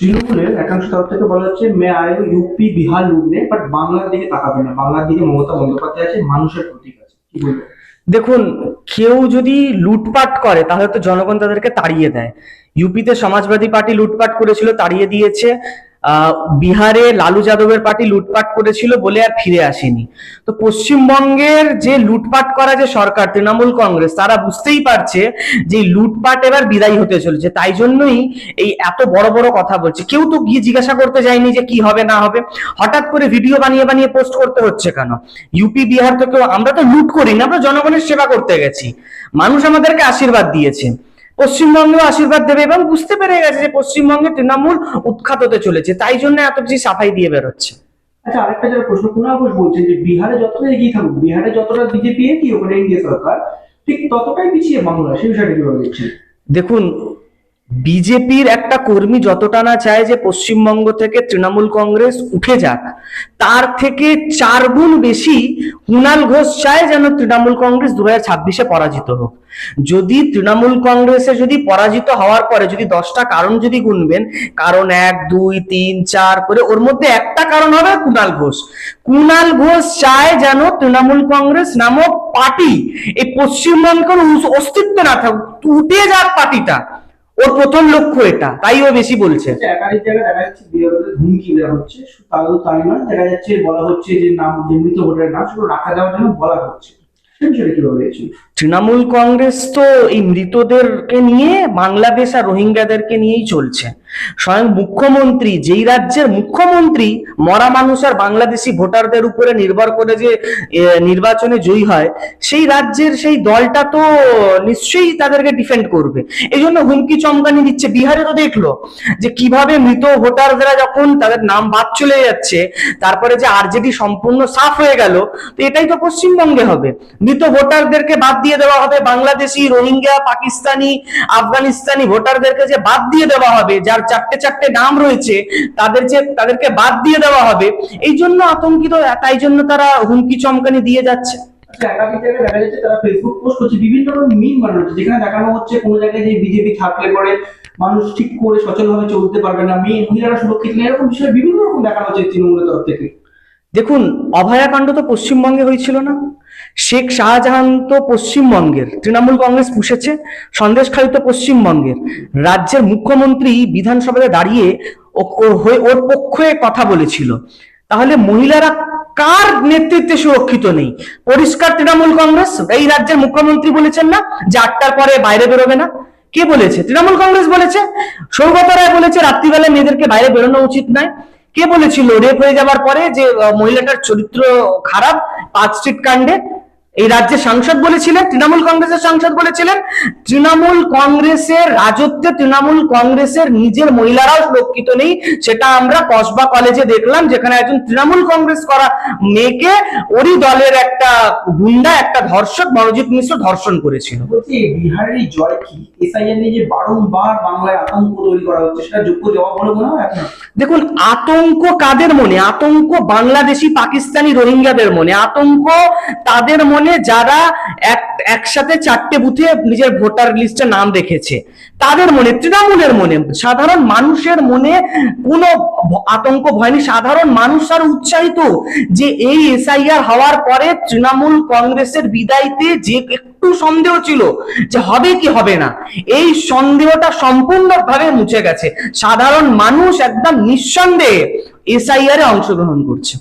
তৃণমূলের একাংশ তরফ থেকে বলা হচ্ছে মে আয়ে ইউপি বিহার লুটনে, বাট বাংলার দিকে তাকাবে না, বাংলার দিকে মমতা বন্দ্যোপাধ্যায় আছে, মানুষের প্রতীক আছে। কি বলবো? দেখুন, কেউ যদি লুটপাট করে তাহলে তো জনগণ তাদেরকে তাড়িয়ে দেয়। ইউপিতে সমাজবাদী পার্টি লুটপাট করেছিল, তাড়িয়ে দিয়েছে। বিহারে লালু যাদবের পার্টি লুটপাট করেছিল বলে আর ফিরে আসেনি। তো পশ্চিমবঙ্গের যে লুটপাট করা যে সরকার তৃণমূল কংগ্রেস, তারা বুঝতেই পারছে যে লুটপাট এবার বিদায় হতে চলেছে, তাই জন্যই এই এত বড় বড় কথা বলছে। কেউ তো গিয়ে জিজ্ঞাসা করতে যায়নি যে কি হবে না হবে, হঠাৎ করে ভিডিও বানিয়ে বানিয়ে পোস্ট করতে হচ্ছে কেন? ইউপি বিহার তো কেউ, আমরা তো লুট করিনি, আমরা জনগণের সেবা করতে গেছি, মানুষ আমাদেরকে আশীর্বাদ দিয়েছে, পশ্চিমবঙ্গেও আশীর্বাদ দেবে এবং বুঝতে পেরে গেছে যে পশ্চিমবঙ্গে তৃণমূল উৎখাত হতে চলেছে, তাই জন্য এত বেশি সাফাই দিয়ে বেরোচ্ছে। আচ্ছা, আরেকটা যারা প্রশ্ন, কুণাল ঘোষ বলছেন যে বিহারে যতটা এগিয়ে থাকুক, বিহারে যতটা বিজেপি কি ওখানে এনডিএ সরকার, ঠিক ততটাই পিছিয়ে বাংলা, সেই বিষয়টা কিভাবে দেখছেন? দেখুন, বিজেপির একটা কর্মী যতটা না চায় যে পশ্চিমবঙ্গ থেকে তৃণমূল কংগ্রেস উঠে যাক, তার থেকে 4 গুণ বেশি কুণাল ঘোষ চায় যেন তৃণমূল কংগ্রেস 2026-এ পরাজিত হোক। যদি তৃণমূল কংগ্রেসে যদি পরাজিত হওয়ার পরে যদি 10টা কারণ যদি গুনবেন, কারণ 1 2 3 4 করে, ওর মধ্যে একটা কারণ হবে কুণাল ঘোষ। কুণাল ঘোষ চায় যেন তৃণমূল কংগ্রেস নামক পার্টি এই পশ্চিমবঙ্গের কোনো অস্তিত্ব না থাকুক, উঠে যাক পার্টিটা, ওর প্রথম লক্ষ্য এটা, তাই ও বেশি বলছে। একাধিক জায়গায় দেখা যাচ্ছে বিরোধীদের হুমকি দেওয়া হচ্ছে, তাও তাই নয়, দেখা যাচ্ছে বলা হচ্ছে যে নাম, যে মৃত ভোটারের নাম সেগুলো রাখা যাওয়ার জন্য বলা হচ্ছে, সেই বিষয়টা কিভাবে দেখছেন? তৃণমূল কংগ্রেস তো এই মৃতদেরকে নিয়ে, বাংলাদেশ আর রোহিঙ্গাদেরকে নিয়েই চলছে। স্বয়ং মুখ্যমন্ত্রী, যেই রাজ্যের মুখ্যমন্ত্রী মরা মানুষ আর বাংলাদেশি ভোটারদের উপরে নির্ভর করে যে নির্বাচনে জয়ী হয়, সেই রাজ্যের সেই দলটা তো নিশ্চয়ই তাদেরকে ডিফেন্ড করবে। এই জন্য হুমকি চমকানি দিচ্ছে। বিহারে তো দেখলো যে কিভাবে মৃত ভোটাররা যখন তাদের নাম বাদ চলে যাচ্ছে, তারপরে যে আরজেডি সম্পূর্ণ সাফ হয়ে গেল, তো এটাই তো পশ্চিমবঙ্গে হবে। মৃত ভোটারদেরকে বাদ দিয়ে দেওয়া হবে, বাংলাদেশি, রোহিঙ্গা, পাকিস্তানি, আফগানিস্তানি ভোটারদেরকে যে বাদ দিয়ে দেওয়া হবে, যার 4টে নাম রয়েছে, তাদেরকে বাদ দিয়ে দেওয়া হবে। এই জন্য আতঙ্কিত, তাই জন্য তারা হুমকি চমকানি দিয়ে যাচ্ছে। একাধিক জায়গায় দেখা যাচ্ছে তারা ফেসবুক পোস্ট করছে, বিভিন্ন রকম মিম বানানো হচ্ছে, যেখানে দেখানো হচ্ছে কোনো জায়গায় যে বিজেপি থাকলে পরে মানুষ ঠিক করে সচলভাবে চলতে পারবে না, মেয়ে মহিলারা সুরক্ষিত নেই, এরকম বিষয় বিভিন্ন রকম দেখানো হচ্ছে তৃণমূলের তরফ থেকে। দেখুন, অভয়াকাণ্ড তো পশ্চিমবঙ্গে হয়েছিল না? শেখ শাহজাহান তো পশ্চিমবঙ্গের, তৃণমূল কংগ্রেস পুষেছে। সন্দেশখালী তো পশ্চিমবঙ্গের। রাজ্যের মুখ্যমন্ত্রী বিধানসভায় দাঁড়িয়ে ওর পক্ষে কথা বলেছিল। তাহলে মহিলারা কার নেতৃত্বে সুরক্ষিত নেই? পরিষ্কার তৃণমূল কংগ্রেস। এই রাজ্যের মুখ্যমন্ত্রী বলেছেন না যে 8টার পরে বাইরে বেরোবে না? কে বলেছে? তৃণমূল কংগ্রেস বলেছে। সৌগত রায় বলেছে রাত্রিবেলায় মেয়েদেরকে বাইরে বেরোনো উচিত নয়। কে বলেছিল রেপ হয়ে যাবার পরে যে মহিলাটার চরিত্র খারাপ পার্ক স্ট্রিট কাণ্ডে? এই রাজ্যের সাংসদ বলেছিলেন, তৃণমূল কংগ্রেসের সাংসদ বলেছিলেন। তৃণমূল কংগ্রেসের রাজত্বে তৃণমূল কংগ্রেসের নিজের মহিলারাও সুরক্ষিত নেই। সেটা আমরা কসবা কলেজে দেখলাম, যেখানে একজন তৃণমূল কংগ্রেস করা মেয়েকে ওরই দলের একটা গুন্ডা, একটা ধর্ষক মনোজিৎ মিশ্র ধর্ষণ করেছিল। বলছি, বিহারের এই জয় কি এসআইআর নিয়ে যে বারংবার বাংলায় আতঙ্ক তৈরি করা হচ্ছে, সেটা যোগ্য জবাব বলে মনে হয় আপনার? দেখুন, আতঙ্ক কাদের মনে? আতঙ্ক বাংলাদেশি, পাকিস্তানি, রোহিঙ্গাদের মনে। আতঙ্ক তাদের মনে যারা একসাথে 4টে বুথে নিজের ভোটার লিস্টে নাম রেখেছে, তাদের মনে, তৃণমূলের মনে। সাধারণ মানুষের মনে কোনো আতঙ্ক ভয় নেই। সাধারণ মানুষ আর উৎসাহিত যে এই এসআইআর হওয়ার পরে তৃণমূল কংগ্রেসের বিদায়তে যে একটু সন্দেহ ছিল যে হবে কি হবে না, এই সন্দেহটা সম্পূর্ণভাবে মুছে গেছে। সাধারণ মানুষ একদম নিঃসন্দেহে এসআইআর এ অংশগ্রহণ করছে।